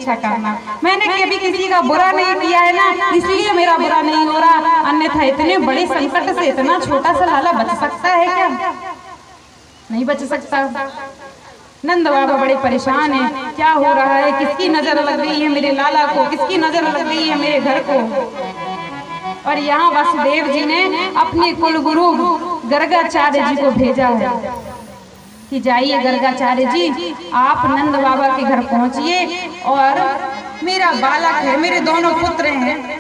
रक्षा करना। मैंने कभी किसी का बुरा नहीं किया है ना, इसलिए मेरा बुरा नहीं हो रहा, अन्यथा इतने बड़े संकट से इतना छोटा सा लाला बच सकता है क्या? नहीं बच सकता। नंद बाबा बड़े परेशान हैं, क्या हो रहा है, किसकी नजर लग गई है मेरे लाला को, किसकी नजर लग गई है मेरे घर को। और यहाँ वसुदेव जी ने अपने कुलगुरु गर्गाचार्य जी को भेजा है कि जाइए गर्गाचार्य जी, आप नंद बाबा के घर पहुंचिए और मेरा बालक है, मेरे दोनों पुत्र हैं,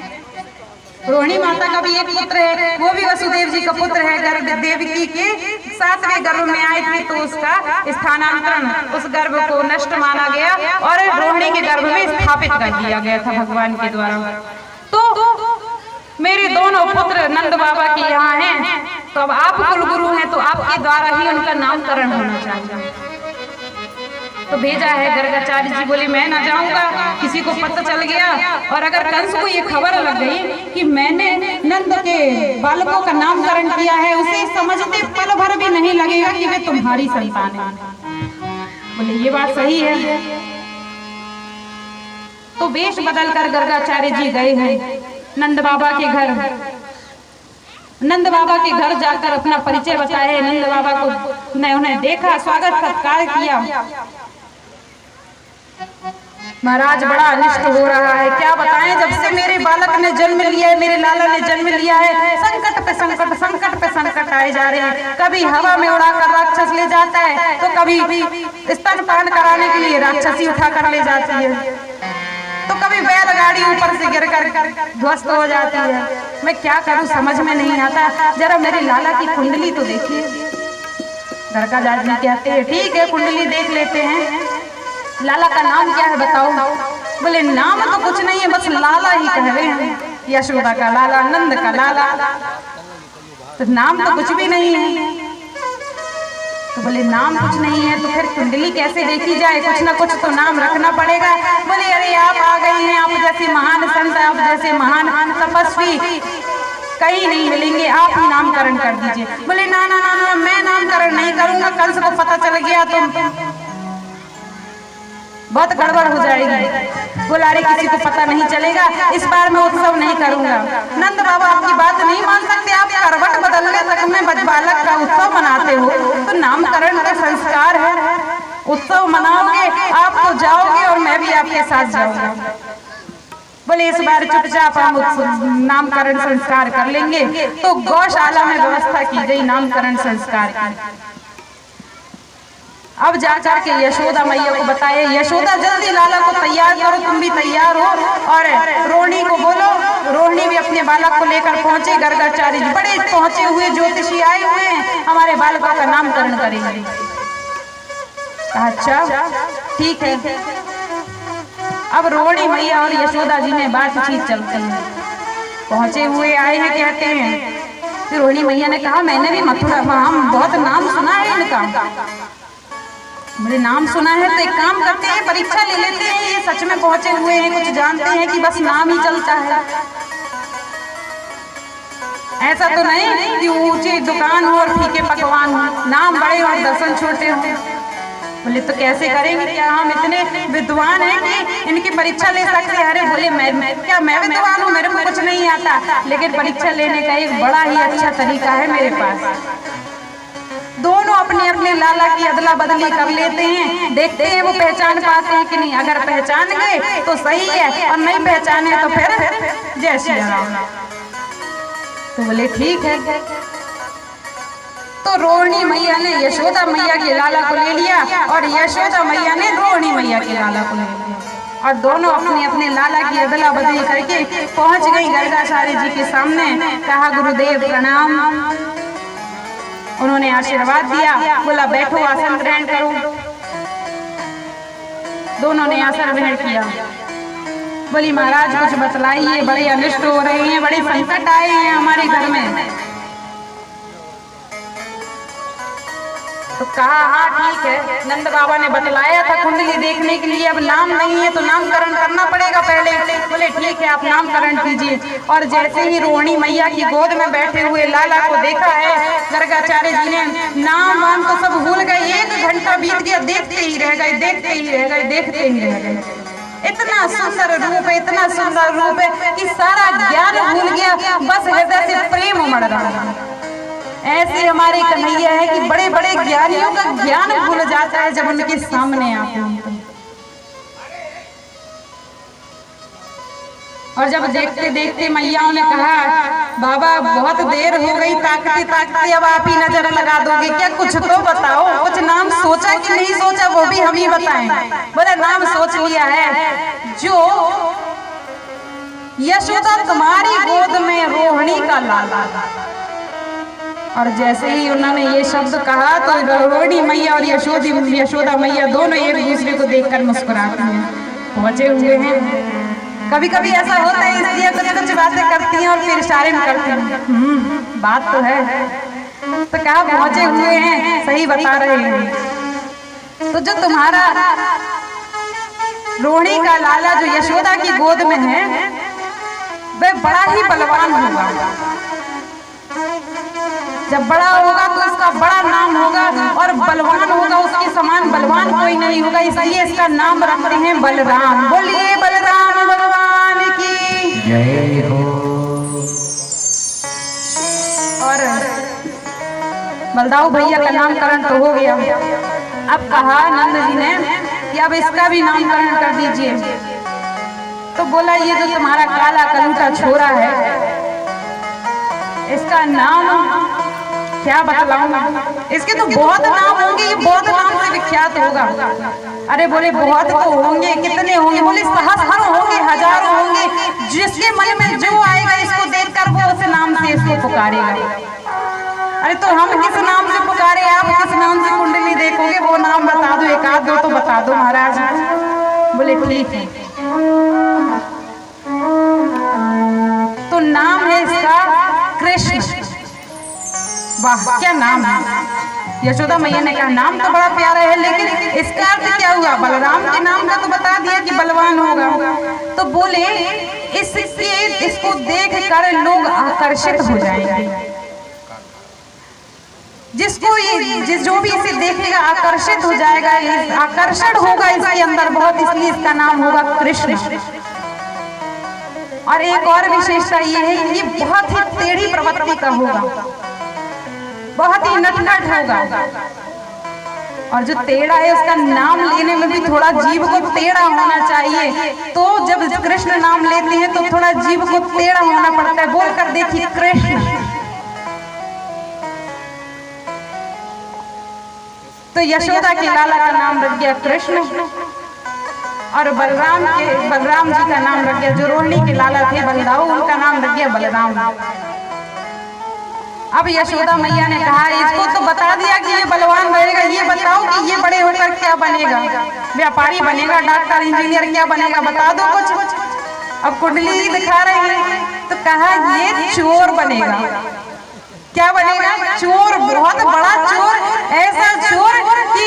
रोहिणी माता का भी एक पुत्र है, वो भी वसुदेव जी का पुत्र है, गर्भ देवकी के 7वें गर्भ में आए थे तो उसका स्थानांतरण, उस गर्भ को नष्ट माना गया और रोहिणी के गर्भ में स्थापित कर दिया गया था भगवान के द्वारा। तो मेरे दोनों पुत्र नंद बाबा के यहाँ हैं, तो अब आप कुलगुरु हैं तो आपके द्वारा ही उनका नामकरण होना चाहिए। तो भेजा है गर्गाचार्य जी, बोले मैं ना जाऊंगा, किसी को पता चल गया और अगर कंस को ये खबर लग गई कि मैंने नंद के बालकों का नामकरण किया है, उसे समझते पल भर भी नहीं लगेगा कि वे तुम्हारी संतान है। बोले ये बात सही है। तो वेश बदलकर गर्गाचार्य जी गए हैं नंद बाबा के घर। नंद बाबा के घर जाकर अपना परिचय बताए, नंद बाबा को ने उन्हें देखा, स्वागत सत्कार किया। महाराज बड़ा अनिष्ट हो रहा है, क्या बताएं, जब से मेरे बालक ने जन्म लिया है, मेरे लाला ने जन्म लिया है, संकट पे संकट, संकट पे संकट आए जा रहे हैं। कभी हवा में उड़ाकर राक्षस ले जाता है, तो कभी स्तनपान कराने के लिए राक्षसी उठा कर ले जाती है, तो कभी बैलगाड़ी ऊपर से गिरकर ध्वस्त हो जाती है। मैं क्या करूं समझ में नहीं आता, जरा मेरे लाला की कुंडली तो देखिए। गर्गाचार्य जी कहते हैं ठीक है कुंडली देख लेते हैं, लाला का नाम क्या है बताओ। बोले नाम तो कुछ नहीं है, बस लाला ही कह रहे हैं, यशोदा का लाला, नंद का लाला, तो नाम तो कुछ भी नहीं है। तो बोले नाम कुछ नहीं है तो फिर कुंडली कैसे देखी जाए, कुछ ना कुछ तो नाम रखना पड़ेगा। बोले अरे आप आ गए हैं, आप जैसे महान संत, आप जैसे महान तपस्वी कहीं नहीं मिलेंगे, आप ही नामकरण कर दीजिए। बोले ना ना ना ना, मैं नामकरण नहीं करूंगा, कंस को पता चल गया तो बहुत गड़बड़ हो जाएगी। बोला अरे किसी को पता नहीं चलेगा, इस बार मैं उत्सव नहीं करूंगा। नंद बाबा आपकी बात नहीं मान सकते, आप करवट बदलने तक में बालक का उत्सव मनाते हो, तो नामकरण का संस्कार है, उत्सव मनाओगे आप तो जाओगे और मैं भी आपके साथ जाऊंगा। बोले इस बार चुपचाप हम नामकरण संस्कार कर लेंगे। तो गौशाला में व्यवस्था की गई नामकरण संस्कार की। अब जाकर के यशोदा मैया को बताए, यशोदा जल्दी लाला को तैयार करो, तुम भी तैयार हो, और रोहिणी को बोलो। रोहिणी भी अपने बालक को लेकर पहुंचे। गर्गाचार्य जी बड़े पहुंचे हुए ज्योतिषी आए हुए हैं, हमारे बालकों का नामकरण करेंगे। अच्छा ठीक है। अब रोहिणी मैया और यशोदा जी में बातचीत चलती है, पहुंचे हुए आए हैं, कहते हैं। फिर रोहिणी मैया ने कहा मैंने भी मथुरा वहां बहुत नाम सुना है इनका, मेरे नाम सुना है, तो एक काम करते हैं परीक्षा ले लेते हैं, ये सच में पहुंचे हुए हैं, कुछ जानते हैं कि बस नाम ही चलता है, ऐसा तो नहीं कि ऊंची दुकान हो और फीके पकवान हो, नाम बड़े और दर्शन छोटे हो। बोले तो कैसे करेंगे, क्या हम इतने विद्वान हैं कि इनकी परीक्षा ले सकते हैं? अरे बोले मैं विद्वान हूँ, मेरे को कुछ नहीं आता, लेकिन परीक्षा लेने का एक बड़ा ही अच्छा तरीका है मेरे पास। दोनों अपने अपने लाला की अदला बदली कर लेते हैं, देखते हैं वो पहचान पाते हैं कि नहीं। अगर पहचान गए तो सही है, और नहीं पहचाने तो फिर जय श्री राम। तो बोले ठीक है। तो रोहिणी मैया ने यशोदा मैया के लाला को ले लिया और यशोदा मैया ने रोहिणी मैया के लाला को ले लिया, और दोनों अपने अपने लाला की अदला बदली करके पहुंच गई गर्गाचार्य जी के सामने। कहा गुरुदेव प्रणाम। उन्होंने आशीर्वाद दिया, बोला बैठो आसन ग्रहण करो। दोनों ने आसन ग्रहण किया। बोली महाराज कुछ बतलाइए, बड़े अनिष्ट हो रहे हैं, बड़े संकट आए हैं हमारे घर में। तो कहा हाँ ठीक है, नंद बाबा ने बतलाया था कुंडली देखने के लिए, अब नाम नहीं है तो नामकरण करना पड़ेगा पहले। बोले ठीक है आप नामकरण कीजिए। और जैसे ही रोहिणी मैया की गोद में बैठे हुए लाला को देखा है, गर्गाचार्य जी ने नाम वाम तो सब भूल गए। 1 घंटा बीत गया, देखते ही रह गए, देखते ही रह गए, देखते ही रह गए। इतना इतना सुंदर रूप है कि सारा ज्ञान भूल गया, बस हृदय से प्रेम उमड़ रहा। ऐसे हमारे कन्हैया है कि बड़े बड़े ज्ञानियों का ज्ञान भूल जाता है जब उनके सामने आते हैं। और जब देखते देखते मैयाओं ने कहा, बाबा बहुत देर हो गई, ताकते ताकते अब आप ही नजर लगा दोगे क्या? कुछ तो बताओ, कुछ नाम सोचा कि नहीं सोचा वो भी हम ही बताएं। बोले नाम सोच लिया है, जो यशोदा तुम्हारी गोद में रोहिणी का लाला। और जैसे ही उन्होंने ये शब्द कहा तो रोहिणी मैया और यशोदा मैया दोनों एक दूसरे को देखकर मुस्कुराती हैं, पहुंचे हुए हैं। कभी कभी ऐसा होता है, इसलिए कुछ कुछ बातें करती हैं और फिर इशारे में करती हैं। बात तो है, तो कहा पहुंचे हुए हैं, सही बता रहे हैं। तो जो तुम्हारा रोहिणी का लाला जो यशोदा की गोद में है, वह बड़ा ही बलवान होगा। जब बड़ा होगा तो इसका बड़ा नाम होगा, और बलवान होगा, उसके समान बलवान कोई नहीं होगा, इसलिए इसका नाम रखते हैं बलराम। बोलिए बलराम भगवान की जय हो। और बलदाऊ भैया का नामकरण तो हो गया। अब कहा नंद जी ने कि अब इसका भी नामकरण कर दीजिए। तो बोला ये जो तुम्हारा काला कलूटा छोरा है, इसका नाम क्या बतलाऊं? इसके तो बहुत नाम होंगे, ये बहुत नाम से विख्यात होगा। अरे बोले बहुत तो होंगे, कितने होंगे? बोले सहस्त्रों होंगे, हजारों होंगे। जिसके मन में जो आएगा इसको देखकर वो उस नाम से इसको पुकारेगा। अरे तो हम किस नाम से पुकारे, आप किस नाम से कुंडली देखोगे? वो नाम बता दो, एक आध दो तो बता दो महाराज। बोले ठीक है। तो नाम है इसका कृष्ण। वाह क्या नाम है! यशोदा मैया ने कहा नाम तो बड़ा प्यारा है, लेकिन इसका अर्थ क्या हुआ? बलराम के नाम का तो बता दिया कि बलवान होगा। तो बोले इसको देख कर लोग आकर्षित हो जाएंगे। जो भी इसे देखेगा आकर्षित हो जाएगा, आकर्षण होगा इसके अंदर बहुत, इसलिए इसका नाम होगा कृष्ण। और एक और विशेषता ये है कि ये बहुत ही टेढ़ी प्रवृत्ति का होगा, बहुत ही नटखट होगा। और जो टेढ़ा है उसका नाम लेने में भी थोड़ा जीभ को टेढ़ा होना चाहिए। तो जब कृष्ण नाम लेते हैं तो थोड़ा जीभ को टेढ़ा होना पड़ता है। बोलकर देखिए कृष्ण। तो यशोदा के लाला का नाम रख गया कृष्ण, और बलराम जी का नाम रख गया, जो रोहिणी के लाला थे बलदाऊ, उनका नाम रख गया बलराम। अब यशोदा मैया ने कहा इसको तो बता दिया कि ये बलवान रहेगा, ये बताओ कि ये बड़े होकर क्या बनेगा? व्यापारी बनेगा, डॉक्टर, इंजीनियर, क्या बनेगा? बता दो कुछ। अब कुंडली दिखा रहे हैं तो कहा ये चोर बनेगा। क्या बनेगा? चोर, बहुत बड़ा चोर, ऐसा चोर कि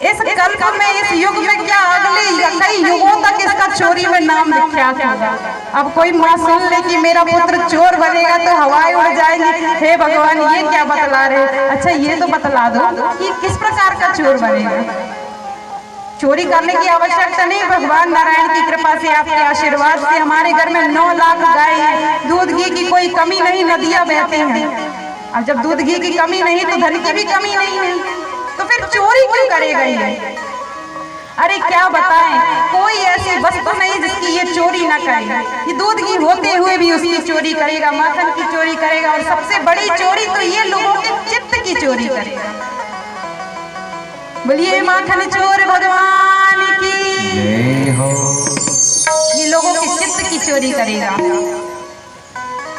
इस कल्प में, इस युग में क्या अगले कई युगों तक इसका चोरी में नाम विख्यात होगा। अब कोई माँ सुन ले कि मेरा पुत्र चोर बनेगा तो हवाएं उड़ जाएंगी। हे भगवान ये क्या बतला रहे? अच्छा ये तो बतला दो कि किस प्रकार का चोर बनेगा। चोरी करने की आवश्यकता नहीं, भगवान नारायण की कृपा से, आपके आशीर्वाद से हमारे घर में 9 लाख गाय हैं, दूध घी की कोई कमी नहीं, नदियां बहती हैं। अब जब दूध घी की कमी नहीं तो धन की भी कमी नहीं है, तो फिर चोरी क्यों करेगा ये? अरे क्या बताएं, कोई ऐसी वस्तु नहीं जिसकी ये चोरी ना करे। ये दूध घी होते हुए भी उसकी चोरी करेगा, माखन की चोरी करेगा, और सबसे बड़ी चोरी तो ये लोगों के चित्त की चोरी करेगा। बोलिए माखन चोर भगवान की जय हो। ये लोगों के चित्त की चोरी करेगा।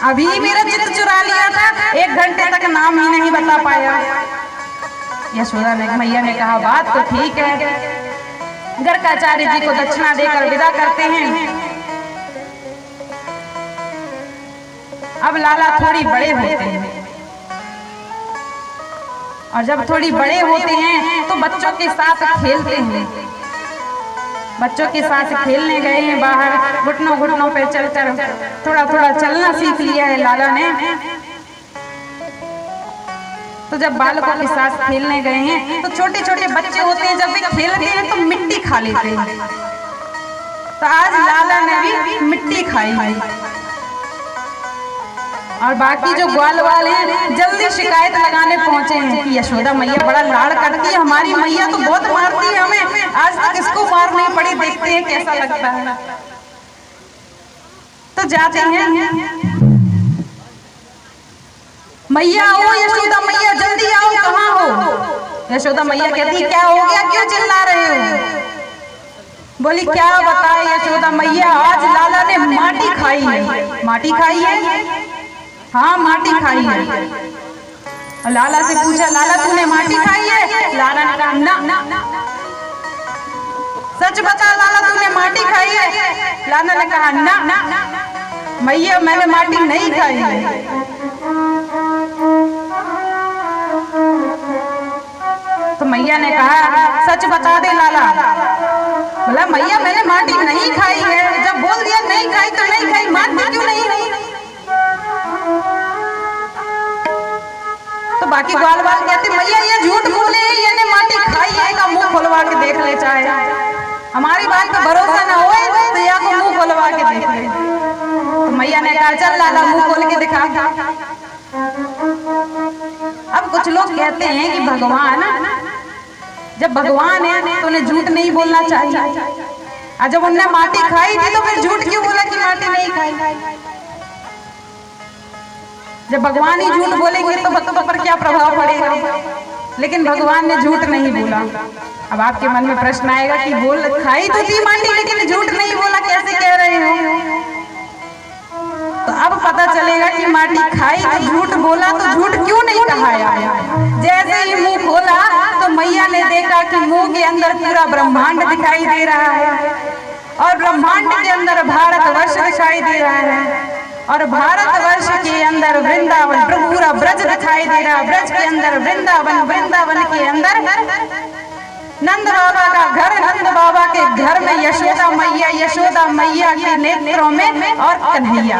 अभी मेरा चित्त चुरा लिया था, 1 घंटे तक नाम ही नहीं बता पाया। यशोदा मैया ने कहा बात तो ठीक है। गर्गाचार्य जी को दक्षिणा देकर विदा करते हैं। अब लाला थोड़ी बड़े होते हैं, और जब थोड़ी बड़े होते हैं तो बच्चों के साथ खेलते हैं। बच्चों के साथ खेलने गए हैं बाहर, घुटनों पे चलकर थोड़ा थोड़ा चलना सीख लिया है लाला ने। तो जब बालकों के साथ खेलने गए हैं तो छोटे छोटे बच्चे होते हैं, जब वे खेलते हैं तो मिट्टी खा लेते हैं। तो आज लाला ने भी मिट्टी खाई। और बाकी जो ग्वाल वाले हैं जल्दी शिकायत लगाने पहुंचे हैं कि यशोदा मैया बड़ा लाड़ करती है, हमारी मैया तो बहुत मारती है हमें, आज तक इसको मार नहीं पड़ी, देखते हैं कैसा लगता है। तो जाते हैं, मैया आओ यशोदा मैया जल्दी आओ, कहाँ हो? यशोदा मैया कहती क्या हो गया, क्यों चिल्ला रहे हो? बोली क्या बताए यशोदा मैया, आज लाला ने माटी खाई है। माटी खाई है? हाँ माटी खाई है। और लाला से पूछा लाला तूने माटी खाई है? लाला ने कहा ना। सच बता लाला तूने माटी खाई है? लाला ने कहा ना मैया मैंने माटी नहीं खाई है। तो मैया ने कहा सच बता दे लाला। बोला मैया मैंने माटी नहीं खाई है। जब बोल दिया नहीं खाई तो नहीं खाई, मानती क्यों नहीं? तो बाकी ग्वाल वाल कहते मैया ये झूठ बोले, ये माटी खाई है का मुंह खोलवा के देख ले, चाहे हमारी बात पे भरोसा ना हो तो या को मुंह खोलवा के देख ले। तो मैया ने कहा चल लाला मुंह खोल के दिखा। अब कुछ लोग कहते हैं कि भगवान, जब भगवान है तो उन्हें झूठ नहीं बोलना चाहिए, और जब उन्होंने माटी खाई थी तो फिर झूठ क्यों बोला कि माटी नहीं खाई? जब भगवान ही झूठ बोलेंगे तो भक्तों पर क्या प्रभाव पड़ेगा? लेकिन भगवान ने झूठ नहीं बोला। अब आपके मन में प्रश्न आएगा कि बोल खाई तो थी माटी लेकिन झूठ नहीं बोला, कैसे कह रहे हो? तो अब पता चलेगा कि माटी खाई तो झूठ बोला, तो झूठ क्यों नहीं कहा? जैसे ही मुंह खोला तो मैया ने देखा कि मुंह के अंदर पूरा ब्रह्मांड दिखाई दे रहा है, और ब्रह्मांड के अंदर भारतवर्ष दिखाई दे रहा है, और भारतवर्ष के अंदर वृंदावन पूरा ब्रज दिखाई दे रहा है, ब्रज के अंदर वृंदावन, वृंदावन के अंदर नंद बाबा का घर, नंद बाबा के घर में यशोदा मैया, यशोदा मैया के नेत्रों में और कन्हैया।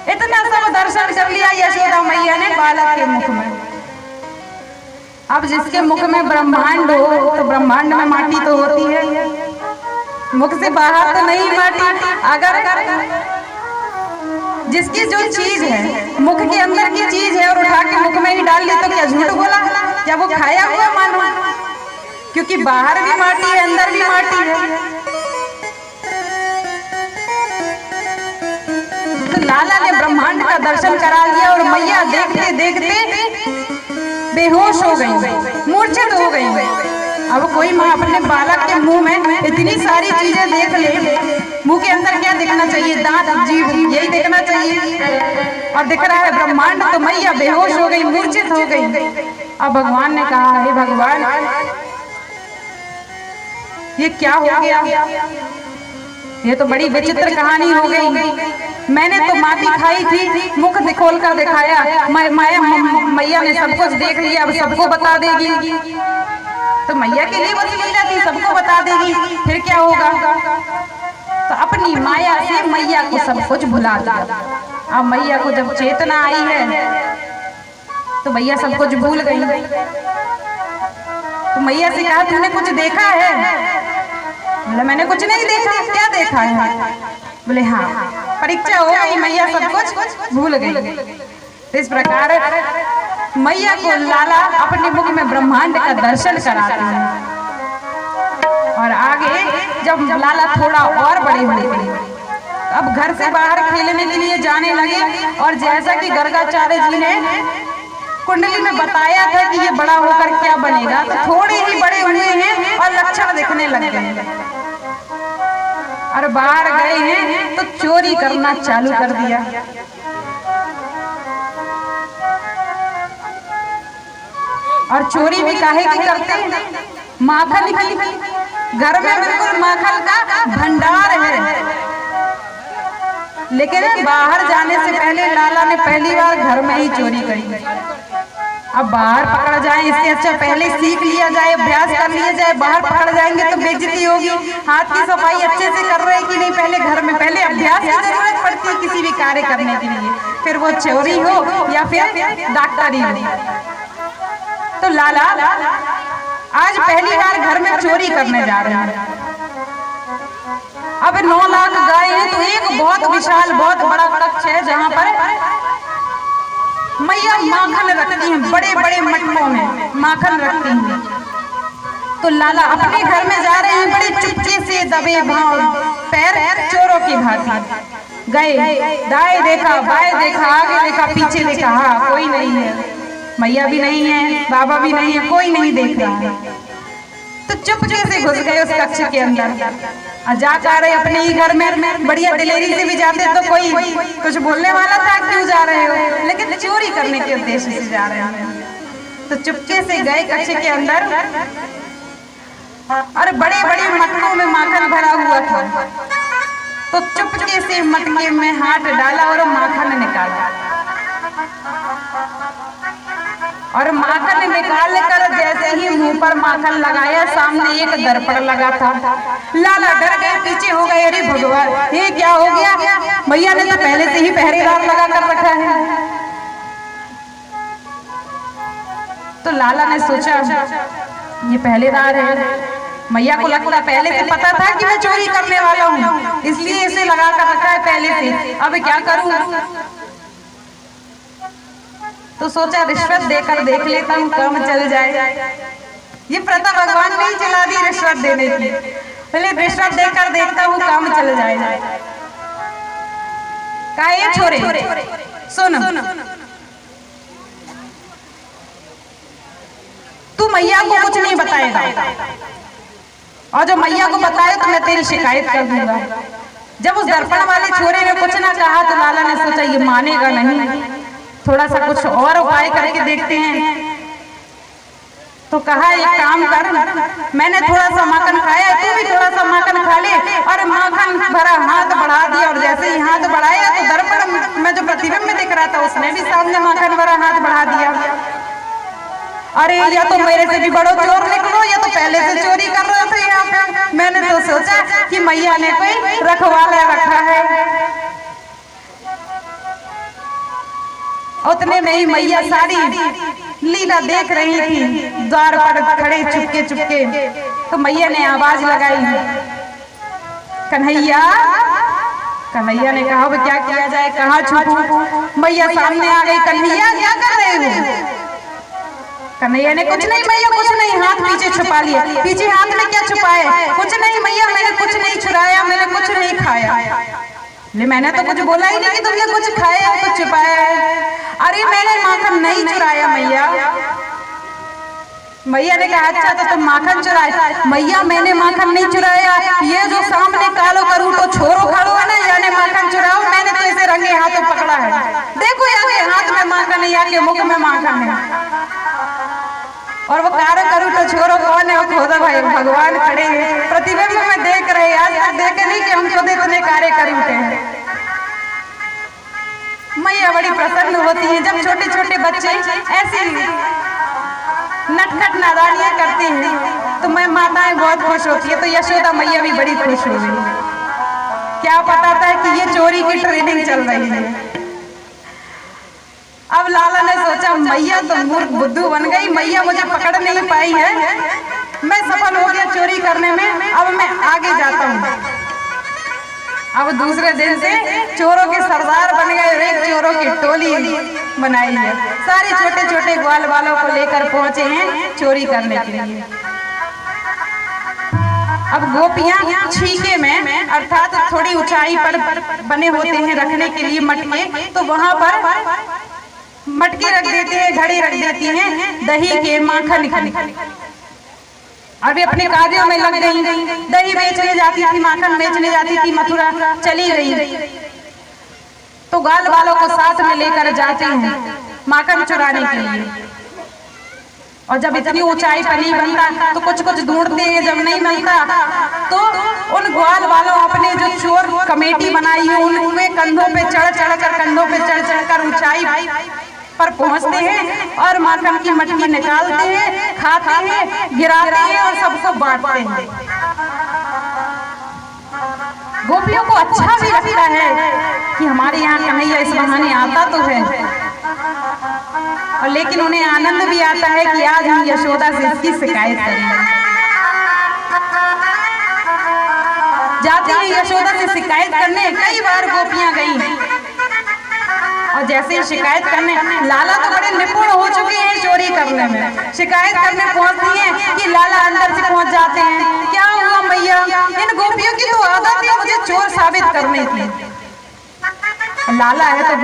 इतना सब दर्शन कर लिया यशोदा मैया ने बालक के मुख में। अब जिसके मुख में ब्रह्मांड हो तो ब्रह्मांड में माटी तो होती है, मुख से बाहर तो नहीं माटी। अगर जिसकी जो चीज है मुख के अंदर की चीज है और उठा के मुख में ही डाल ली तो क्या झूठ बोला? क्या वो खाया हुआ मानो? क्योंकि बाहर भी माटी है अंदर भी माटी है। तो लाला ने ब्रह्मांड का दर्शन करा लिया और मैया देखते देखते बेहोश हो गई, मूर्छित हो गई। अब कोई माँ अपने बालक के मुंह में इतनी सारी चीजें देख ले, मुंह के अंदर क्या दिखना चाहिए? दांत, जीभ, यही दिखना चाहिए, और दिख रहा है ब्रह्मांड। तो मैया बेहोश हो गई, मूर्छित हो गई। अब भगवान ने कहा हे भगवान ये क्या हो गया? ये तो बड़ी विचित्र कहानी हो गई। मैंने तो माटी खाई थी, मुख खोल कर दिखाया, मैया ने सब कुछ देख लिया, अब सबको बता देगी। तो मैया के लिए वसीला थी, सबको बता देगी, फिर क्या होगा? तो अपनी माया से मैया को सब कुछ भुला दिया। अब मैया को जब चेतना आई है तो मैया सब कुछ भूल गई। तो मैया से कहा तूने कुछ देखा है? बोले मैंने कुछ नहीं देखा। क्या देखा है? बोले हाँ परीक्षा हो गई, मैया सब कुछ भूल गई। तो इस प्रकार मैया को लाला अपने मुख में ब्रह्मांड का दर्शन कराते हैं। और आगे जब लाला थोड़ा और बड़े हुए, अब घर से बाहर खेलने के लिए जाने लगे, और जैसा कि गर्गाचार्य जी ने कुंडली में बताया था कि ये बड़ा होकर क्या बनेगा, तो थोड़े ही बड़े हुए हैं और लक्षण दिखने लग गए, और बाहर गए हैं तो चोरी करना चालू कर दिया। और चोरी भी काहे की करते हैं? माखन की। घर में बिल्कुल माखन का भंडार है, लेकिन बाहर जाने से पहले लाला ने पहली बार घर में ही चोरी करी। अब बाहर पकड़ जाए इससे अच्छा पहले सीख लिया जाए, अभ्यास कर लिया जाए। बाहर पकड़ जाएंगे तो बेइज्जती होगी। हाथ की सफाई अच्छे से कर रहे हैं कि नहीं, पहले घर में पहले अभ्यास की जरूरत पड़ती है किसी भी कार्य करने के लिए, फिर वो चोरी हो या फिर डॉक्टरी हो। तो लाला आज पहली बार घर में चोरी करने जा रहे हैं। अब 9 लाख गाय है तो एक बहुत विशाल बहुत बड़ा कक्ष है जहाँ पर मैया माखन रखती हैं, बड़े बड़े मटकों में माखन रखती हैं। तो लाला अपने घर में जा रहे हैं, बड़े चुपके से दबे भाव पैर चोरों की भांति गए। दाएं देखा, बाएं देखा, आगे देखा, पीछे देखा, हाँ कोई नहीं है, मैया भी नहीं है, बाबा भी नहीं है, कोई नहीं देख रहा है। तो चुपके से घुस गए उस कक्ष के अंदर। जा रहे अपने ही घर में, बढ़िया दिलेरी से भी जाते तो कोई कुछ बोलने वाला था, क्यों जा रहे हो, लेकिन चोरी करने के उद्देश्य से जा रहे हैं। तो चुपके से गए कक्ष के अंदर और बड़े बड़े मटकों में माखन भरा हुआ था। तो चुपके से मटके में हाथ डाला और माखन निकाला, और माखन निकाल कर जैसे ही मुंह पर माखन लगाया, सामने एक दर्पण लगा था। लाला डर गए, पीछे हो गए, अरे भगवान ये क्या हो गया, मैया ने तो पहले से ही पहरेदार लगा कर रखा है। तो लाला ने सोचा ये पहरेदार है, मैया को लगता पहले से पता था कि मैं चोरी करने वाला हूँ, इसलिए इसे लगा कर रखा है पहले से, अब क्या करूँ। तो सोचा रिश्वत देकर देख लेता हूँ, काम चल जाए। ये प्रथा भगवान ने ही चला दी रिश्वत देने की, पहले रिश्वत देकर देखता हूँ, काम चल जाए। कहा ये छोरे सुन, तू मैया को कुछ नहीं बताएगा, और जो मैया को बताए तो मैं तेरी शिकायत कर दूंगा। जब उस दर्पण वाले छोरे ने कुछ ना कहा तो लाला ने सोचा ये मानेगा नहीं, थोड़ा सा कुछ और उपाय करके देखते हैं। तो कहा एक काम कर, मैंने थोड़ा सा माखन खाया, तू भी थोड़ा सा माखन खा ले। और माखन भरा हाथ बढ़ा दिया, और जैसे ही हाथ बढ़ाया तो दर्पण में जो प्रतिबिंब में दिख रहा था उसने भी सामने माखन भरा हाथ बढ़ा दिया। अरे या तो मेरे से भी बड़ो चोर निकलो, या तो पहले से चोरी कर रहे थे यहाँ पे। मैंने तो सोचा कि मैया ने कोई रखवाला रखा है। उतने में ही मैया सारी लीला देख रही थी, द्वार पर खड़े चुपके चुपके। तो मैया ने आवाज लगाई, कन्हैया। कन्हैया ने कहा क्या किया जाए, कहाँ छुपूं। मैया सामने आ गई, कन्हैया क्या कर रहे हो। कन्हैया ने कुछ नहीं मैया कुछ नहीं, हाथ पीछे छुपा लिया। पीछे हाथ में क्या छुपाए, कुछ नहीं मैया, मैंने कुछ नहीं चुराया, मैंने कुछ नहीं खाया। मैंने तो कुछ बोला ही नहीं कि तुमने कुछ खाया है कुछ छुपाया है। अरे मैंने माखन नहीं चुराया मैया। मैया ने कहा अच्छा तो तुम माखन चुराए। मैया मैंने माखन नहीं चुराया, ये जो सामने कालो करूँ तो छोरो खड़ो है ना, यानी माखन चुराओ। मैंने तो इसे रंगे हाथों पकड़ा है, देखो याके हाथ में माखन है, याके मुख में माखन है। और वो कार्य करूँ तो छोरो कौन है, वो खुदा भाई भगवान खड़े हैं, प्रतिबिंब में देख रहे। आज तक देखे नहीं कि हम खुद इतने कार्य करते हैं। मैया बड़ी प्रसन्न होती है जब छोटे छोटे बच्चे ऐसी नटखट नादानियां करते हैं, तो मैं माताएं बहुत खुश होती है। तो यशोदा मैया भी बड़ी खुश हो गई। क्या पता था कि ये चोरी की ट्रेनिंग चल रही है। अब लाला ने सोचा मैया तो मूर्ख बुद्धू बन गई, मैया मुझे पकड़ नहीं पाई है, मैं सफल हो गया चोरी करने में, अब मैं आगे जाता हूँ। अब दूसरे दिन से चोरों के सरदार बन गए, एक चोरों की टोली बनाई है। सारे छोटे छोटे ग्वाल वालों को लेकर पहुंचे हैं चोरी करने के लिए। अब गोपियां छीके में अर्थात थोड़ी ऊंचाई पर बने होते हैं रखने के लिए मटके, तो वहां पर मटके रख देते हैं, घड़े रख देती हैं दही के, माखन के। अभी अपने कार्यों में लग गई, दही बेचने जाती थी, माखन बेचने जाती थी, मथुरा चली गई। तो ग्वाल वालों को साथ में लेकर जाते हैं माखन चुराने के लिए। और जब इतनी ऊंचाई पर नहीं बनता तो कुछ कुछ ढूंढते हैं, जब नहीं मिलता तो उन ग्वाल वालों अपने जो चोर कमेटी बनाई है उनके कंधों पे चढ़ चढ़ कर ऊंचाई पर पहुंचते हैं और माखन की मटकी निकालते हैं, खाते हैं, गिराते हैं और सबको बांटते हैं। गोपियों को अच्छा भी लगता है कि हमारे यहाँ कन्हैया इस बहाने आता तो है, और लेकिन उन्हें आनंद भी आता है कि आज हम यशोदा से इसकी शिकायत करेंगे। जाती है यशोदा से शिकायत करने। कई बार गोपियां गई और जैसे ही शिकायत करने, लाला तो बड़े निपुण हो चुके हैं चोरी करने में, शिकायत करने पहुंचती हैं कि लाला अंदर से पहुंच जाते हैं, क्या हुआ मैया, इन गोपियों की तो आदत है मुझे चोर साबित करने की। लाला है तो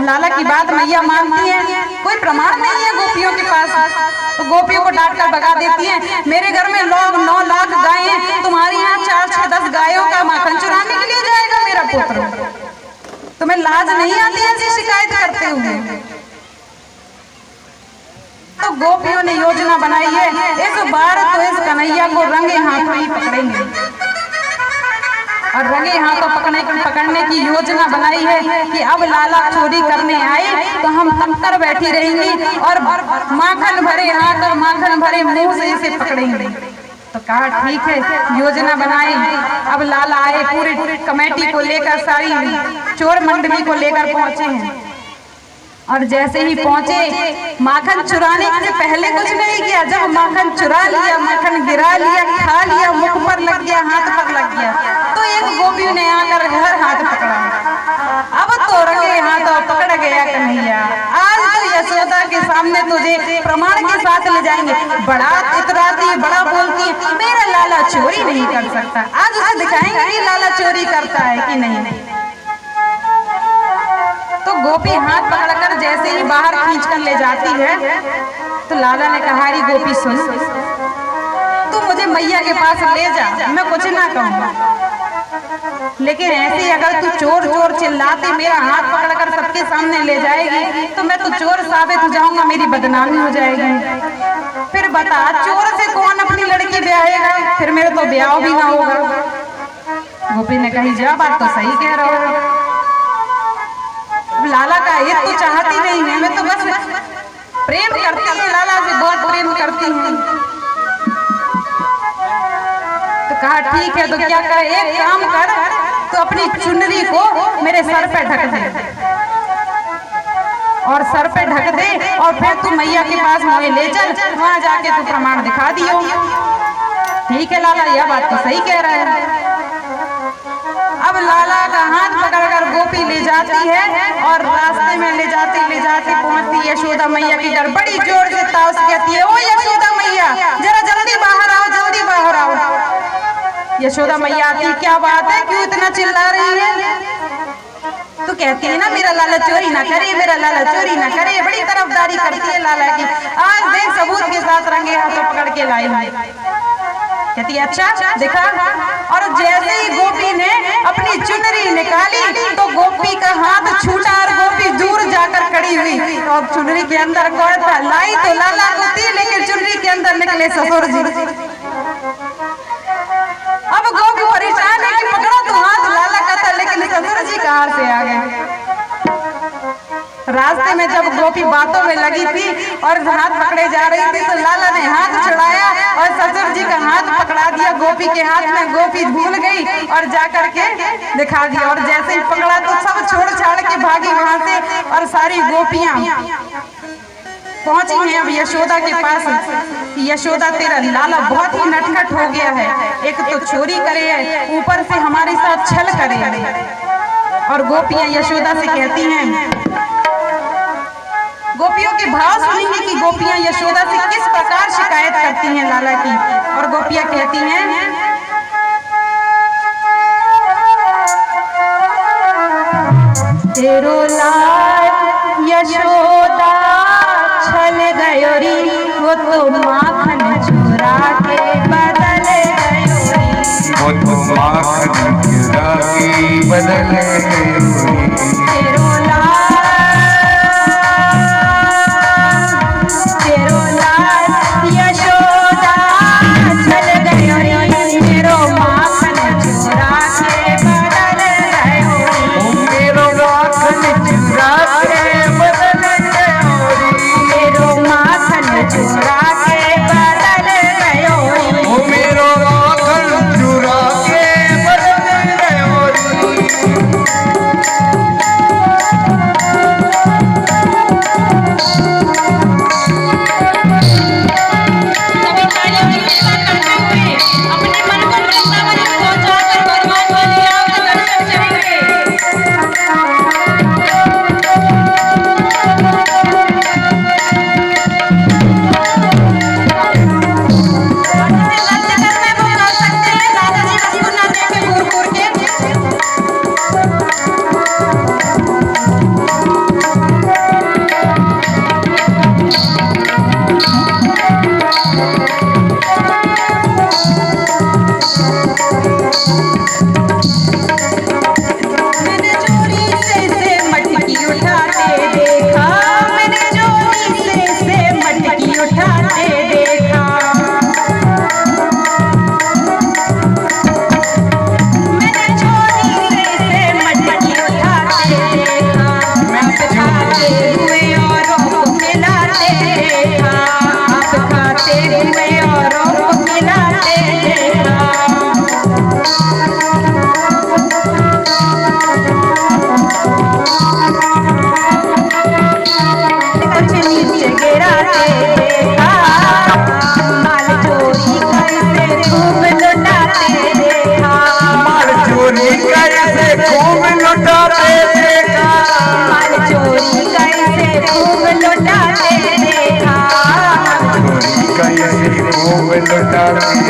लाला की बात मैया मानती है, कोई प्रमाण नहीं है गोपियों के पास, तो गोपियों को डांट कर भगा देती है। मेरे घर में 9 लाख गायें हैं, तुम्हारे यहाँ 4, 6, 10 गायों का माखन चुराने के लिए जाएगा मेरा पुत्र, तुम्हें लाज नहीं आती ऐसी शिकायत करते हुए। तो गोपियों ने योजना बनाई है, इस बार तो इस कन्हैया को रंगे हाथों ही पकड़ेंगे, और रंगे हाथों पकड़ने की योजना बनाई है कि अब लाला चोरी करने आए तो हम थमकर बैठी रहेंगी और माखन भरे हाथ और माखन भरे मुंह से इसे पकड़ेंगे। तो कहा ठीक है, योजना बनाई। अब लाला आए, पूरी कमेटी को लेकर, सारी चोर मंडली को लेकर पहुंचे हैं, और जैसे ही पहुंचे माखन चुराने से पहले कुछ नहीं किया, जब माखन चुरा लिया, माखन गिरा लिया, खा लिया, मुख पर लग गया, हाथ पर लग गया, तो एक गोपी ने आकर हर हाथ पकड़ा। अब तो रंगे हाथों पकड़ गया कन्हैया, आज तो यशोदा के सामने तुझे प्रमाण के साथ ले जाएंगे। बड़ा इतराती, बड़ा बोलती, मेरा लाला चोरी नहीं कर सकता, आज उसे दिखाएंगे कि लाला चोरी करता है कि नहीं। तो गोपी हाथ पकड़कर जैसे ही बाहर खींचकर ले जाती है, तो लाला ने कहा, अरे गोपी सुन, तू मुझे मैया के पास ले जा, मैं कुछ ना कहूँगा, लेकिन ऐसे अगर तू चोर चोर चिल्लाती मेरा हाथ पकड़कर सबके सामने ले जाएगी तो मैं तो चोर साबित हो जाऊंगा, मेरी बदनामी हो जाएगी। फिर बता, चोर से कौन अपनी लड़की ब्याहेगा, फिर मेरे तो ब्याह भी ना होगा। गोपी ने कही, जा बात तो सही कह रहा हो, लाला का हित तो चाहती नहीं है, मैं तो बस प्रेम करती हूँ, लाला से बहुत प्रेम करती हूँ। तो कहा ठीक है, तो क्या करे, एक काम कर, तो अपनी चुनरी को मेरे सर पे ढक दे, और सर पे ढक दे, और फिर तू मैया के पास मुझे ले चल, वहां जाके तू प्रमाण दिखा दियो। ठीक है लाला, यह बात तो सही कह रहा है। अब लाला का हाथ पकड़कर गोपी ले जाती है, और रास्ते में ले जाती पहुंचती यशोदा मैया के घर। बड़ी जोर से ताव से कहती है, ओ यशोदा मैया, जरा जल्दी बाहर आओ, जल्दी बाहर आओ। यशोदा मैया आती, क्या बात है, क्यों इतना चिल्ला रही है? तो कहती है ना, मेरा लाला चोरी ना करे, मेरा लाला चोरी ना करे, बड़ी तरफदारी करती है लाला की। आज देख सबूत के साथ रंगे हाथों पकड़ के लाई है। कहती है, अच्छा देखा। और जैसे ही गोपी ने अपनी चुनरी निकाली तो गोपी का हाथ छूटा और गोपी दूर जाकर खड़ी हुई, और चुनरी के अंदर कौन था? लाई तो लाला को थी, लेकिन चुनरी के अंदर निकले ससुर जी। अब गोपी परेशान है कि पकड़ा तो हाथ लाला का था, लेकिन ससुर जी कहाँ से आ गए। रास्ते में जब गोपी बातों में लगी थी और हाथ पकड़े जा रही थी, तो लाला ने हाथ छुड़ाया और ससुर जी का हाथ पकड़ा दिया गोपी के हाथ में। गोपी भूल गई और जाकर के दिखा दिया, और जैसे ही पकड़ा तो सब छोड़ छाड़ के भागी वहां से, और सारी गोपियां पहुंची हैं अब यशोदा के पास। यशोदा, तेरा लाला बहुत ही नटखट हो गया है, एक तो चोरी करे है, ऊपर से हमारे साथ छल करे। और गोपियां यशोदा से कहती हैं, गोपियों के भाव सुनेंगे कि गोपियां यशोदा से किस प्रकार शिकायत करती हैं लाला की। और गोपियां कहती हैं, तेरो लाल यशोदा छल गयो री, वो तो माखन चुरा के बदल गयो री, वो तो माखन चुरा के बदल गयो री। तेरो खूब लुटाते देखा, माल चोरी कैसे खूब लुटाते देखा, चोरी कैसे खूब लुटाते